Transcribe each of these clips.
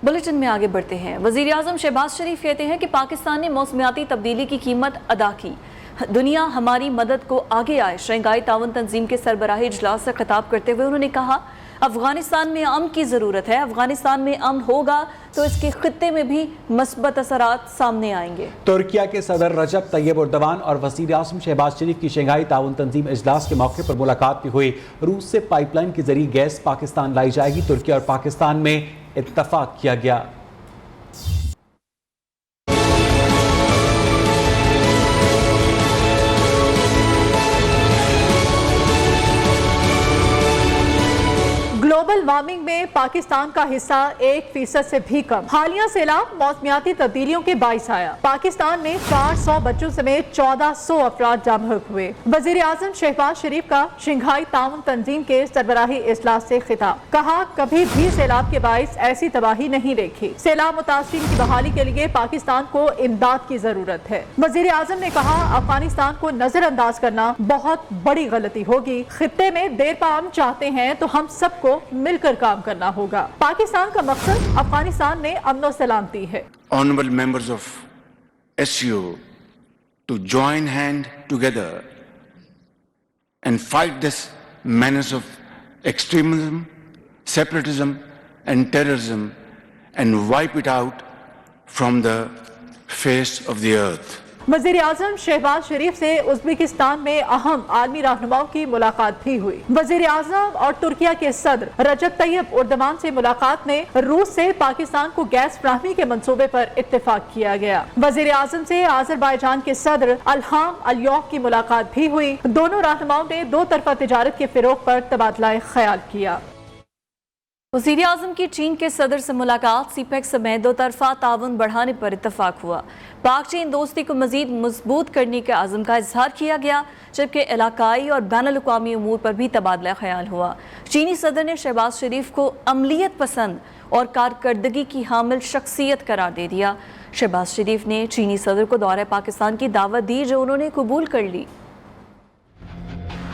Bulletin में आगे बढ़ते हैं। वज़ीर आज़म शहबाज शरीफ कहते हैं कि पाकिस्तान ने मौसमियाती तब्दीली की कीमत अदा की, दुनिया हमारी मदद को आगे आए। शंघाई ताउन तंजीम के सरबराही इजलास से खिताब करते हुए उन्होंने कहा, अफगानिस्तान में अमन की ज़रूरत है। अफगानिस्तान में अमन होगा तो इसके खित्ते में भी मस्बत असरात सामने आएंगे। तुर्किया के सदर रजब तैयब एर्दोगान और वज़ीर आज़म शहबाज शरीफ की शंघाई ताउन तंजीम इजलास के मौके पर मुलाकात भी हुई। रूस से पाइपलाइन के जरिए गैस पाकिस्तान लाई जाएगी। तुर्किया और पाकिस्तान में इत्तफाक किया गया। ग्लोबल वार्मिंग में पाकिस्तान का हिस्सा 1% से भी कम। हालिया सैलाब मौसमियाती तब्दीलियों के बाइस आया। पाकिस्तान में 400 बच्चों समेत 1400 अफराद जामहक हुए। वज़ीर आज़म शहबाज शरीफ का शंघाई ताउन तंजीम के सरबराही इजलास से खिताब, कहा कभी भी सैलाब के बाइस ऐसी तबाही नहीं देखी। सैलाब मुतासिरीन की बहाली के लिए पाकिस्तान को इमदाद की जरूरत है। वज़ीर आज़म ने कहा, अफगानिस्तान को नजरअंदाज करना बहुत बड़ी गलती होगी। खित्ते में देर पा अमन चाहते हैं तो हम सबको मिलकर काम करना होगा। पाकिस्तान का मकसद अफगानिस्तान में अमन और सलामती है। Honorable members of SCO to join hand together and fight this menace of extremism, separatism and terrorism and wipe it out from the face of the earth. वज़ीर आज़म शहबाज शरीफ से उज़्बेकिस्तान में अहम आलमी रहनुमाओं की मुलाकात भी हुई। वज़ीर आज़म और तुर्किया के सदर रजब तैयब एर्दोगान से मुलाकात में रूस से पाकिस्तान को गैस फराहमी के मंसूबे पर इत्तेफाक किया गया। वज़ीर आज़म से आज़रबाईजान के सदर अल्हाम अलियोव की मुलाकात भी हुई। दोनों रहनुमाओं ने दो तरफा तिजारत के फ़रोग़ पर तबादला ख्याल किया। वज़ीर आज़म की चीन के सदर से मुलाकात, सीपेक समेत दो तरफा ताउन बढ़ाने पर इत्तफाक हुआ। पाक चीन दोस्ती को मज़ीद मजबूत करने के आज़म का इजहार किया गया, जबकि इलाकाई और बैनुल-अक़वामी उमूर पर भी तबादला ख्याल हुआ। चीनी सदर ने शहबाज शरीफ को अमलियत पसंद और कारकर्दगी की हामिल शख्सियत करार दे दिया। शहबाज शरीफ ने चीनी सदर को दौरे पाकिस्तान की दावत दी, जो उन्होंने कबूल कर ली।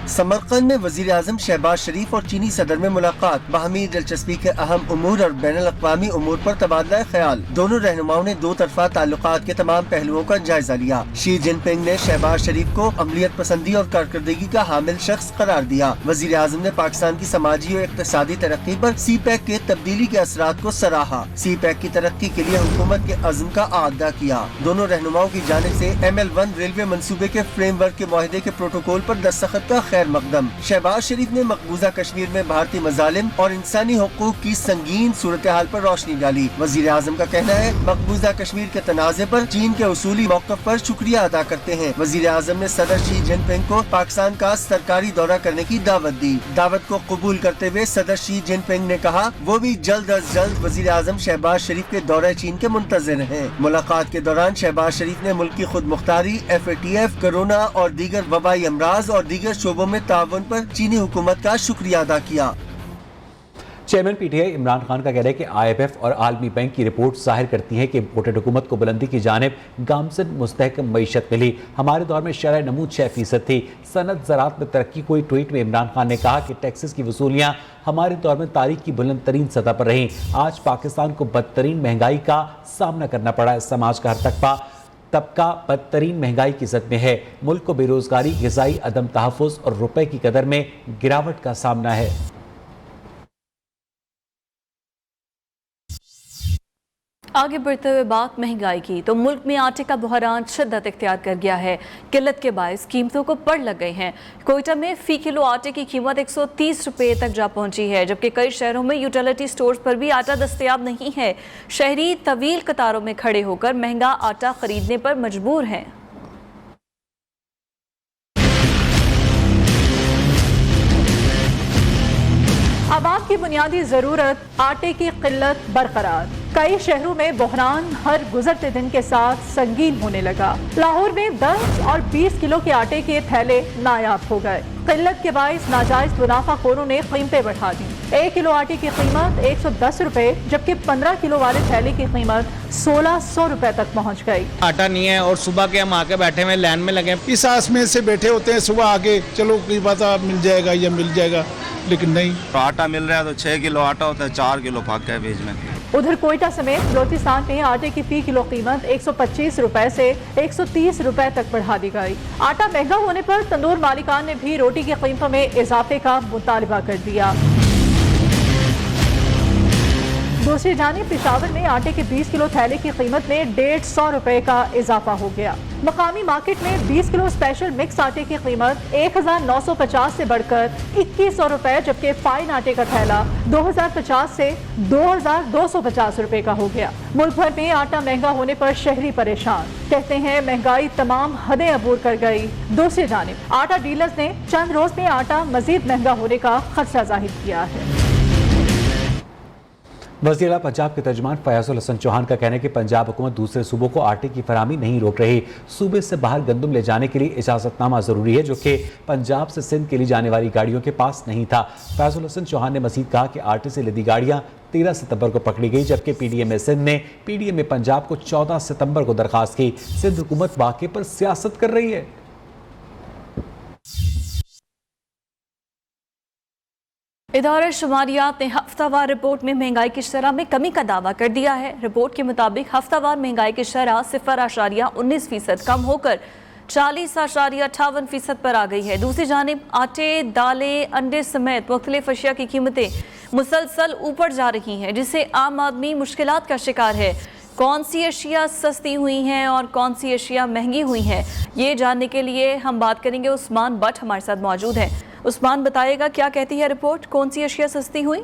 समरकंद में वज़ीर आज़म शहबाज शरीफ और चीनी सदर में मुलाकात, बाहमी दिलचस्पी के अहम उमूर और बैनुल-अक़वामी उमूर पर तबादला ख्याल। दोनों रहनुमाओं ने दो तरफा ताल्लुकात के तमाम पहलुओं का जायजा लिया। शी जिनपिंग ने शहबाज शरीफ को अमलियत पसंदी और कारकर्दगी का हामिल शख्स करार दिया। वज़ीर आज़म ने पाकिस्तान की समाजी और इक़्तिसादी तरक्की पर सीपैक के तब्दीली के असरात को सराहा। सीपैक की तरक्की के लिए हुकूमत के अज़्म का आदा किया। दोनों रहनुमाओं की जानिब से ML1 रेलवे मंसूबे के फ्रेमवर्क के मुआहदे के प्रोटोकॉल पर दस्तखत का खैर मकदम। शहबाज शरीफ ने मकबूजा कश्मीर में भारतीय मजालिम और इंसानी हुकूक की संगीन सूरत हाल पर रोशनी डाली। वज़ीर आज़म का कहना है, मकबूजा कश्मीर के तनाज़े पर चीन के उसूली मौक़िफ़ पर शुक्रिया अदा करते हैं। वज़ीर आज़म ने सदर शी जिनपिंग को पाकिस्तान का सरकारी दौरा करने की दावत दी। दावत को कबूल करते हुए सदर शी जिनपिंग ने कहा, वो भी जल्द अज जल्द वज़ीर आज़म शहबाज शरीफ के दौरे चीन के मुंतज़िर हैं। मुलाकात के दौरान शहबाज शरीफ ने मुल्क की खुद मुख्तारी, FATF, कोरोना और दीगर वबाई अमराज और दीगर शोबों में ताउन पर चीनी हुकूमत का शुक्रिया अदा किया। चेयरमैन PTI इमरान खान का कहना है कि IMF और आलमी बैंक की रिपोर्ट जाहिर करती है कि वोटेड हुकूमत को बुलंदी की जानिब गामजन मुस्तहकम मईशत मिली। हमारे दौर में शरह नमूद 6% थी। सनत ज़राअत में तरक्की। कोई ट्वीट में इमरान खान ने कहा कि टैक्सेस की वसूलियाँ हमारे दौर में तारीख की बुलंद तरीन सतह पर रहीं। आज पाकिस्तान को बदतरीन महंगाई का सामना करना पड़ा है। समाज का हर तबका बदतरीन महंगाई की ज़द में है। मुल्क को बेरोजगारी, ग़िज़ाई अदम तहफ़्फ़ुज़ और रुपए की कदर में गिरावट का सामना है। आगे बढ़ते हुए बात महंगाई की, तो मुल्क में आटे का बहरान शिद्दत इख्तियार कर गया है। किल्लत के बायस कीमतों को पड़ लग गए हैं। कोयटा में फ़ी किलो आटे की कीमत 130 रुपये तक जा पहुंची है, जबकि कई शहरों में यूटिलिटी स्टोर्स पर भी आटा दस्तयाब नहीं है। शहरी तवील कतारों में खड़े होकर महंगा आटा खरीदने पर मजबूर हैं। आवाम की बुनियादी जरूरत आटे की किल्लत बरकरार। कई शहरों में बहरान हर गुजरते दिन के साथ संगीन होने लगा। लाहौर में 10 और 20 किलो के आटे के थैले नायाब हो गए। किल्लत के बायस नाजायज मुनाफाखोरों ने कीमतें बढ़ा दी। 1 किलो आटे की कीमत 110 रुपए, जबकि 15 किलो वाले थैले की कीमत 1600 रुपए तक पहुंच गई। आटा नहीं है और सुबह के हम आके बैठे हुए लाइन में लगे। इस आस में से बैठे होते हैं सुबह आके, चलो कोई पता मिल जाएगा या मिल जाएगा, लेकिन नहीं। तो आटा मिल रहा है तो 6 किलो आटा होता है, 4 किलो भाग गए बीच में। उधर कोयटा समेत बलोचिस्तान में आटे की फी किलो कीमत 125 रुपए से 130 रुपए तक बढ़ा दी गई। आटा महंगा होने पर तंदूर मालिकान ने भी रोटी की कीमतों में इजाफे का मुतालबा कर दिया। दूसरी जानिब पेशावर में आटे के 20 किलो थैले की कीमत में 150 रुपए का इजाफा हो गया। मकामी मार्केट में 20 किलो स्पेशल मिक्स आटे की कीमत 1950 से बढ़कर 2100 रुपए, जबकि फाइन आटे का थैला 2050 से 2250 रुपए का हो गया। मुल्क भर में आटा महंगा होने पर शहरी परेशान, कहते हैं महंगाई तमाम हदें अबूर कर गई। दूसरी जानिब आटा डीलर्स ने चंद रोज में आटा मजीद महंगा होने का खदशा जाहिर किया है। वज़ीर आला पंजाब के तर्जुमान फयाजुल हसन चौहान का कहना है कि पंजाब हुकूमत दूसरे सूबों को आटे की फराहमी नहीं रोक रही। सूबे से बाहर गंदम ले जाने के लिए इजाज़तनामा ज़रूरी है, जो कि पंजाब से सिंध के लिए जाने वाली गाड़ियों के पास नहीं था। फयाजुल हसन चौहान ने मज़ीद कहा कि आटे से लदी गाड़ियाँ 13 सितंबर को पकड़ी गई, जबकि PDM सिंध ने PDM पंजाब को 14 सितंबर को दरख्वास्त की। सिंध हुकूमत वाक़े पर सियासत कर रही है। इदारा शुमारियात ने हफ्तावार रिपोर्ट में महंगाई की शरह में कमी का दावा कर दिया है। रिपोर्ट के मुताबिक हफ्तावार महंगाई की शरह 0.19% कम होकर 40.58% पर आ गई है। दूसरी जानिब आटे, दालें, अंडे समेत मुख्तलिफ अशिया की कीमतें मुसलसल ऊपर जा रही हैं, जिससे आम आदमी मुश्किलात का शिकार है। कौन सी अशिया सस्ती हुई हैं और कौन सी अशिया महंगी हुई हैं, ये जानने के लिए हम बात करेंगे। उस्मान बट हमारे साथ मौजूद हैं। उस्मान, बताएगा क्या कहती है रिपोर्ट, कौन सी अशिया सस्ती हुई?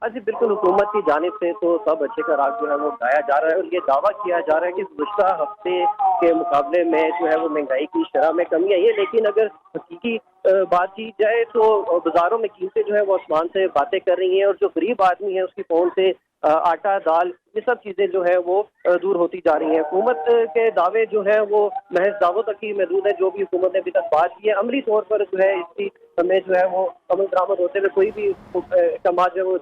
जी बिल्कुल, हुकूमत की जानिब से तो सब अच्छे का राग जो है वो गाया जा रहा है और ये दावा किया जा रहा है कि गुज़श्ता हफ्ते के मुकाबले में जो है वो महंगाई की शरह में कमी आई है। लेकिन अगर हकीकी बात की जाए तो बाजारों में कीमतें जो है वो आसमान से बातें कर रही हैं और जो गरीब आदमी है उसकी फ़ोन से आटा, दाल, ये सब चीज़ें जो है वो दूर होती जा रही हैं। हुकूमत के दावे जो है वो महज दावों तक ही महदूद है। जो भी हुकूमत ने अभी तक बात की है, अमली तौर पर जो है इसकी हमें जो है वो अमल दरामद होते हुए कोई भी इक़दाम जो है वो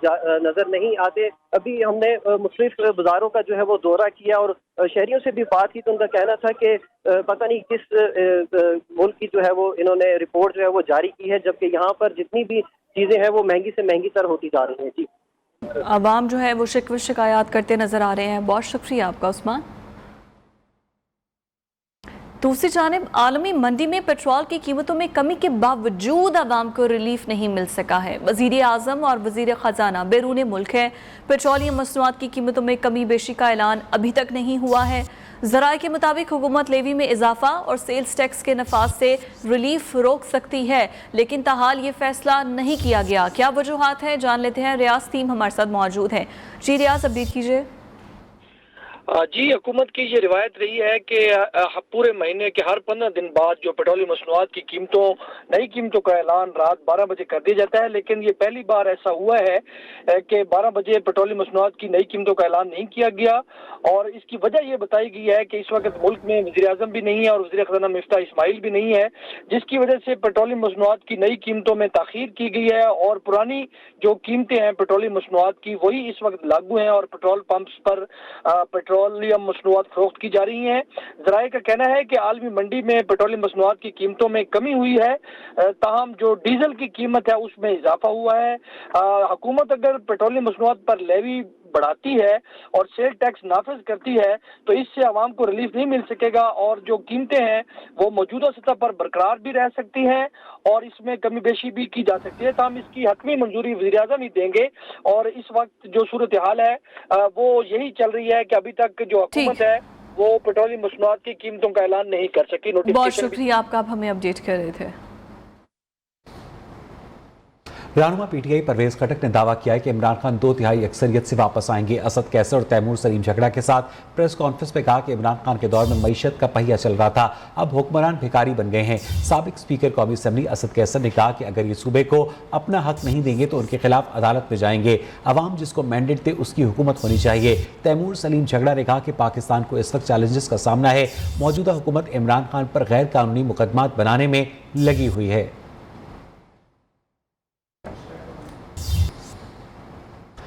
नज़र नहीं आते। अभी हमने मुख्तलिफ बाज़ारों का जो है वो दौरा किया और शहरियों से भी बात की तो उनका कहना था कि पता नहीं किस मुल्क की जो है वो इन्होंने रिपोर्ट जो है वो जारी की है, जबकि यहाँ पर जितनी भी चीज़ें हैं वो महंगी से महंगी तर होती जा रही हैं। जी, अवाम जो है वो शिकवे शिकायत करते नजर आ रहे हैं। बहुत शुक्रिया आपका उस्मान। दूसरी जानिब आलमी मंडी में पेट्रोल की कीमतों में कमी के बावजूद आवाम को रिलीफ नहीं मिल सका है। वज़ीर आज़म और वज़ीर ख़जाना बैरून मुल्क है। पेट्रोलियम मसनूआत की कीमतों में कमी बेशी का ऐलान अभी तक नहीं हुआ है। ज़राए के मुताबिक हुकूमत लेवी में इजाफा और सेल्स टैक्स के नफाज से रिलीफ रोक सकती है, लेकिन ताहाल ये फैसला नहीं किया गया। क्या वजूहात हैं, जान लेते हैं। रियाज टीम हमारे साथ मौजूद है। जी रियाज, अपडेट कीजिए। जी, हुकूमत की ये रिवायत रही है कि पूरे महीने के हर 15 दिन बाद जो पेट्रोलियम मसनूआत की कीमतों, नई कीमतों का ऐलान रात 12 बजे कर दिया जाता है। लेकिन ये पहली बार ऐसा हुआ है कि 12 बजे पेट्रोलियम मसनूआत की नई कीमतों का ऐलान नहीं किया गया और इसकी वजह ये बताई गई है कि इस वक्त मुल्क में वज़ीर आज़म भी नहीं है और वज़ीर ख़ज़ाना मिफ्ताह इस्माइल भी नहीं है, जिसकी वजह से पेट्रोलियम मसनूआत की नई कीमतों में ताख़ीर की गई है और पुरानी जो कीमतें हैं पेट्रोलियम मसनूआत की वही इस वक्त लागू हैं और पेट्रोल पंप्स पर पेट्रोलियम मसनूआत फरोख्त की जा रही हैं। ज़राए का कहना है कि आलमी मंडी में पेट्रोलियम मसनूआत की कीमतों में कमी हुई है, ताहम जो डीजल की कीमत है उसमें इजाफा हुआ है। हुकूमत अगर पेट्रोलियम मसनूआत पर लेवी बढ़ाती है और सेल टैक्स नाफिज करती है तो इससे आवाम को रिलीफ नहीं मिल सकेगा और जो कीमतें हैं वो मौजूदा सतह पर बरकरार भी रह सकती हैं और इसमें कमी बेशी भी की जा सकती है। तो हम इसकी हतमी मंजूरी वज़ीर आज़म ही देंगे और इस वक्त जो सूरत हाल है वो यही चल रही है कि अभी तक जो हुकूमत है वो पेट्रोलियम मसनूआत की कीमतों का ऐलान नहीं कर सकी। बहुत शुक्रिया आपका, आप हमें अपडेट कर रहे थे। रहनुमा PTI परवेज खटक ने दावा किया है कि इमरान खान 2/3 अक्सरियत से वापस आएंगे। असद कैसर और तैमूर सलीम झगड़ा के साथ प्रेस कॉन्फ्रेंस में कहा कि इमरान खान के दौर में मईशत का पहिया चल रहा था, अब हुक्मरान भिखारी बन गए हैं। साबिक स्पीकर कौमी असम्बली असद कैसर ने कहा कि अगर ये सूबे को अपना हक नहीं देंगे तो उनके खिलाफ अदालत में जाएंगे। अवाम जिसको मैंडेट दे उसकी हुकूमत होनी चाहिए। तैमूर सलीम झगड़ा ने कहा कि पाकिस्तान को इस वक्त चैलेंजेस का सामना है। मौजूदा हुकूमत इमरान खान पर गैर कानूनी मुकदमात बनाने में लगी हुई है।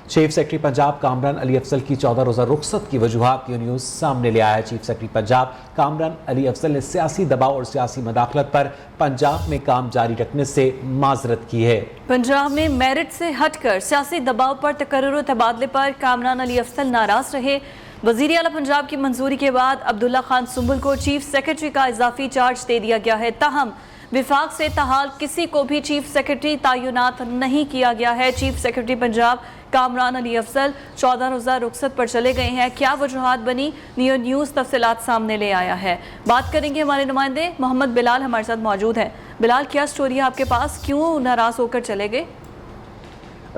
चीफ सेक्रेटरी पंजाब कामरान अली अफजल की 14 रोज़ा रुखसत की वजूहात ये न्यूज़ सामने ले आया है। चीफ सेक्रेटरी पंजाब कामरान अली अफजल ने सियासी दबाव और सियासी मदाखलत पर पंजाब में काम जारी रखने से माजरत की है। पंजाब में मेरिट से हटकर सियासी दबाव पर तकर्रुर तबादले पर कामरान अली अफजल नाराज रहे। वज़ीर आला पंजाब की मंजूरी के बाद अब्दुल्ला खान सुंबुल को चीफ सेक्रेटरी का इजाफी चार्ज दे दिया गया है। ताहम विफाक से ताहाल किसी को भी चीफ सेक्रेटरी तैनात नहीं किया गया है। चीफ सेक्रेटरी पंजाब कामरान अली अफजल 14 रोज़ा रुखसत पर चले गए हैं। क्या वजूहात बनी, नियो न्यूज़ तफसीलात सामने ले आया है। बात करेंगे हमारे नुमाइंदे मोहम्मद बिलाल हमारे साथ मौजूद हैं। बिलाल, क्या स्टोरी है आपके पास, क्यों नाराज़ होकर चले गए?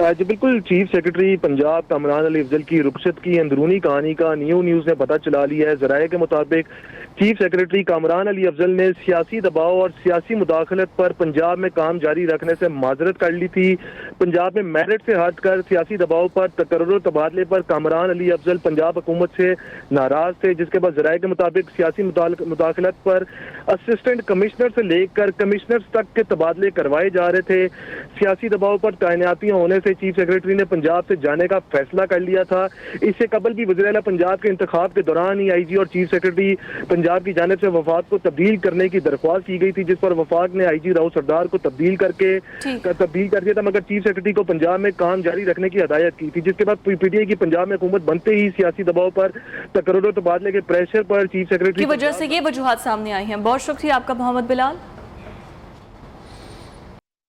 जी बिल्कुल, चीफ सेक्रेटरी पंजाब कामरान अली अफजल की रुखसत की अंदरूनी कहानी का नियो न्यूज़ ने पता चला लिया है। ज़राए के मुताबिक चीफ सेक्रेटरी कामरान अली अफजल ने सियासी दबाव और सियासी मुदाखलत पर पंजाब में काम जारी रखने से माजरत कर ली थी। पंजाब में मेरिट से हटकर सियासी दबाव पर तकर्रुर तबादले पर कामरान अली अफजल पंजाब हुकूमत से नाराज थे, जिसके बाद ज़राए के मुताबिक सियासी मुदाखलत पर असिस्टेंट कमिश्नर से लेकर कमिश्नर तक के तबादले करवाए जा रहे थे। सियासी दबाव पर तैनातियां होने से चीफ सेक्रेटरी ने पंजाब से जाने का फैसला कर लिया था। इससे कबल भी वज़ीर आला पंजाब के इंतखाब के दौरान ही आईजी और चीफ सेक्रेटरी पंजाब की जानिब से वफाक को तब्दील करने की दरख्वास्त की गई थी, जिस पर वफाक ने आईजी राव सरदार को तब्दील कर दिया था, मगर चीफ सेक्रेटरी को पंजाब में काम जारी रखने की हदायत की थी। जिसके बाद पीटीआई की पंजाब में हुकूमत बनते ही सियासी दबाव पर तकर्रुर तबादले के प्रेशर पर चीफ सेक्रेटरी की वजह से ये वजूहात सामने आई हैं। बहुत शुक्रिया आपका मोहम्मद बिलाल।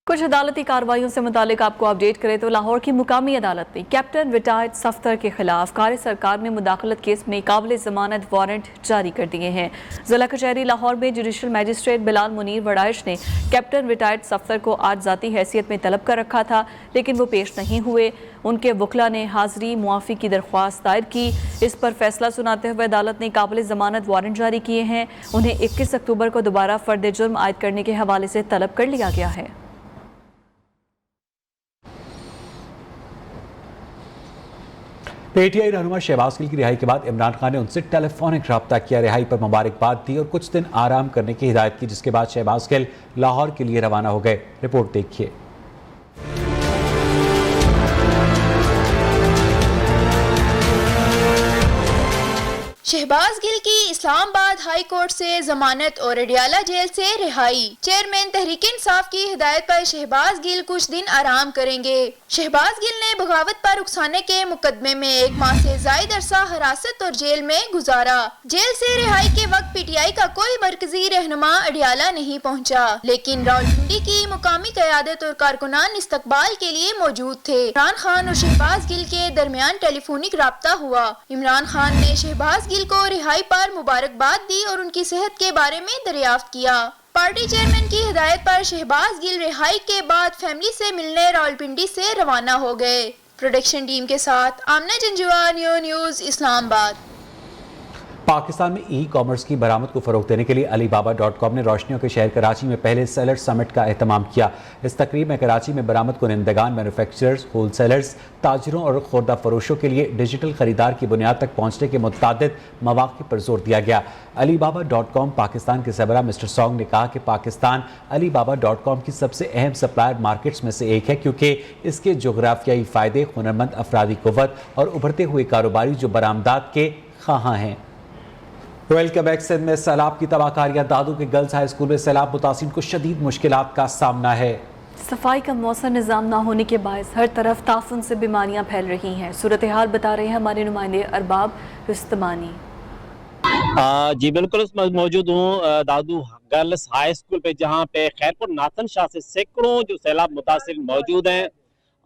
कुछ अदालती कार्रवाइयों से मुतालिक आपको अपडेट करें तो लाहौर की मुकामी अदालत ने कैप्टन रिटायर्ड सफ्तर के खिलाफ कार सरकार में मुदाखलत केस में काबिल जमानत वारंट जारी कर दिए हैं। जिला कचहरी लाहौर में जुडिशल मैजिस्ट्रेट बिलाल मुनीर वड़ाइश ने कैप्टन रिटायर्ड सफ्तर को आज ज़ाती हैसियत में तलब कर रखा था, लेकिन वो पेश नहीं हुए। उनके वकला ने हाज़री मुआफ़ी की दरख्वास्त दायर की। इस पर फैसला सुनाते हुए अदालत ने काबिल जमानत वारंट जारी किए हैं। उन्हें 21 अक्टूबर को दोबारा फ़र्द जुर्म आयद करने के हवाले से तलब कर लिया गया है। पीटीआई रहनुमा शहबाज गिल की रिहाई के बाद इमरान खान ने उनसे टेलीफोनिक रब्ता किया, रिहाई पर मुबारकबाद दी और कुछ दिन आराम करने की हिदायत की, जिसके बाद शहबाज गिल लाहौर के लिए रवाना हो गए। रिपोर्ट देखिए। शहबाज गिल की इस्लामाबाद हाई कोर्ट से जमानत और अडियाला जेल से रिहाई। चेयरमैन तहरीक इंसाफ की हिदायत पर शहबाज गिल कुछ दिन आराम करेंगे। शहबाज गिल ने बगावत पर उकसाने के मुकदमे में 1 माह से ज्यादा अरसा हिरासत और जेल में गुजारा। जेल से रिहाई के वक्त पीटीआई का कोई मरकजी रहनुमा अडियाला नहीं पहुंचा, लेकिन रावलपिंडी की मुकामी क़यादत और कारकुनान इस्तकबाल के लिए मौजूद थे। इमरान खान और शहबाज गिल के दरमियान टेलीफोनिक राब्ता हुआ। इमरान खान ने शहबाज गिल को रिहाई पर मुबारकबाद दी और उनकी सेहत के बारे में दरियाफ्त किया। पार्टी चेयरमैन की हिदायत पर शहबाज गिल रिहाई के बाद फैमिली से मिलने रावलपिंडी से रवाना हो गए। प्रोडक्शन टीम के साथ आमना जंजुआ, नियो न्यूज़, इस्लामाबाद। पाकिस्तान में ई कॉमर्स की बरामद को फ़रोग़ देने के लिए alibaba.com ने रोशनियों के शहर कराची में पहले सेलर समिट का एहतमाम किया। इस तकरीब में कराची में बरामद कुनिंदगान, मैन्युफैक्चरर्स, होलसेलर्स, ताजरों और खुर्दा फरोशों के लिए डिजिटल खरीदार की बुनियाद तक पहुँचने के मुतअद्दिद मौक़े पर जोर दिया गया। alibaba.com पाकिस्तान के सरबराह मिस्टर सॉन्ग ने कहा कि पाकिस्तान alibaba.com की सबसे अहम सप्लायर मार्केट्स में से एक है, क्योंकि इसके जोग्राफियाई फ़ायदे, हुनरमंद अफरादी क़ुव्वत और उभरते हुए कारोबारी जो बरामदात के ख़्वाहां हैं। Welcome back. सिंध में सैलाब की तबाहकारियां, दादू के गर्ल्स हाई स्कूल में सैलाब मुतासिर को शदीद मुश्किलात का सामना है। सफाई का मौसर निज़ाम ना होने के बायस हर तरफ ताफुन से बीमारियां फैल रही हैं। सूरत हाल बता रहे हैं हमारे नुमाइंदे अरबाब रुस्तमानी। जी बिल्कुल, मौजूद हूँ दादू गर्ल्स हाई स्कूल पे, जहाँ पे खैरपुर नाथन शाह से सैकड़ों जो सैलाब मुतासिर मौजूद हैं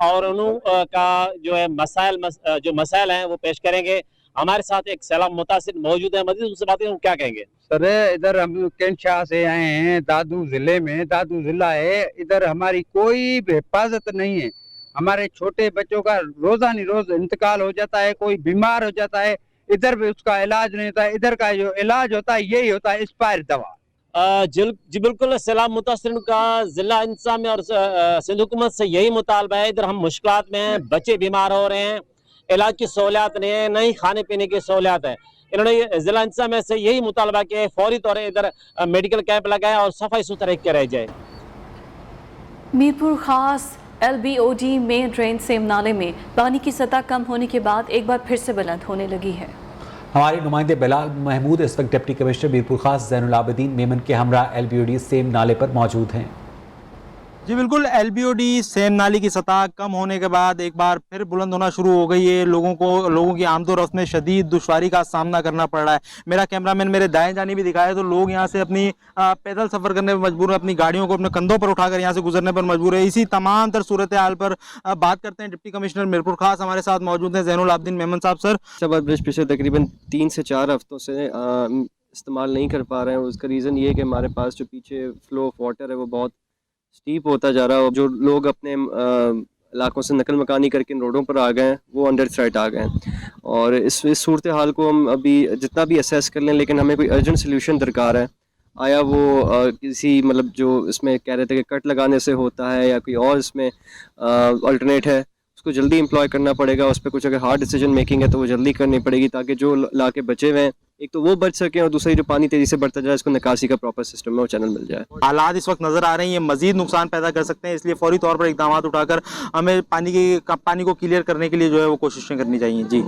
और उनका जो है मसाइल हैं वो पेश करेंगे। हमारे साथ एक सैलाब मुतासिर मौजूद है, मजीद उनसे बातें हम क्या कहेंगे। सर इधर हम कैंट शाह से आए हैं, दादू जिले में। दादू जिला है, इधर हमारी कोई भी हिफाजत नहीं है। हमारे छोटे बच्चों का रोजानी रोज इंतकाल हो जाता है, कोई बीमार हो जाता है, इधर भी उसका इलाज नहीं होता है। इधर का जो इलाज होता है यही होता है एक्सपायर दवा। जी बिल्कुल, सैलाब मुतासिर का जिला इंतजामिया और सिंध हुकूमत से यही मुतालबा है। इधर हम मुश्किलात में हैं, बच्चे बीमार हो रहे हैं, इलाज की सहूलियात नहीं है, नहीं खाने पीने की सहूलियात है। इन्होंने जिला इंतजामिया से यही मुतालबा किया है फौरी तौर पर इधर मेडिकल कैंप लगाए और सफाई सुथरा किया रह जाए। मीरपुर खास LBOD में ड्रेन सेम नाले में पानी की सतह कम होने के बाद एक बार फिर से बुलंद होने लगी है। हमारे नुमाइंदे बिलाल महमूद इस वक्त डिप्टी कमिश्नर मीरपुर खास ज़ैनुल आबिदीन मेमन के हमरा LBOD सेम नाले पर मौजूद हैं। जी बिल्कुल, LBOD सेम नाली की सतह कम होने के बाद एक बार फिर बुलंद होना शुरू हो गई है। लोगों की आमदोरफ्त में शदीद दुश्वारी का सामना करना पड़ रहा है। मेरा कैमरामैन मेरे दाएं जानी भी दिखाया तो लोग यहाँ से अपनी पैदल सफ़र करने पर मजबूर हैं, अपनी गाड़ियों को अपने कंधों पर उठाकर यहाँ से गुजरने पर मजबूर है। इसी तमाम तर सूरत हाल पर बात करते हैं। डिप्टी कमिश्नर मीरपुर खास हमारे साथ मौजूद हैं, ज़ैनुल आबिदीन मेमन साहब। सर, शहबाज ब्रिज पिछले तकरीबन 3 से 4 हफ्तों से इस्तेमाल नहीं कर पा रहे हैं। उसका रीज़न ये है कि हमारे पास जो पीछे फ्लो ऑफ वाटर है वो बहुत स्टीप होता जा रहा है और जो लोग अपने इलाकों से नकल मकानी करके इन रोडों पर आ गए हैं वो अंडर थ्रेट आ गए हैं। और इस सूरत हाल को हम अभी जितना भी असेस कर लें, लेकिन हमें कोई अर्जेंट सोल्यूशन दरकार है। आया वो किसी मतलब जो इसमें कह रहे थे कि कट लगाने से होता है या कोई और इसमें अल्टरनेट है, उसको जल्दी एम्प्लॉय करना पड़ेगा। उस पर कुछ अगर हार्ड डिसीजन मेकिंग है तो वो जल्दी करनी पड़ेगी ताकि जो इलाके बचे हुए हैं एक तो वो बच सकें और दूसरी जो पानी तेज़ी से बढ़ता जाए इसको निकासी का प्रॉपर सिस्टम में वो चैनल मिल जाए। हालात इस वक्त नज़र आ रही हैं मज़ीद नुकसान पैदा कर सकते हैं, इसलिए फौरी तौर पर इकदाम उठाकर हमें पानी को क्लियर करने के लिए जो है वो कोशिशें करनी चाहिए। जी।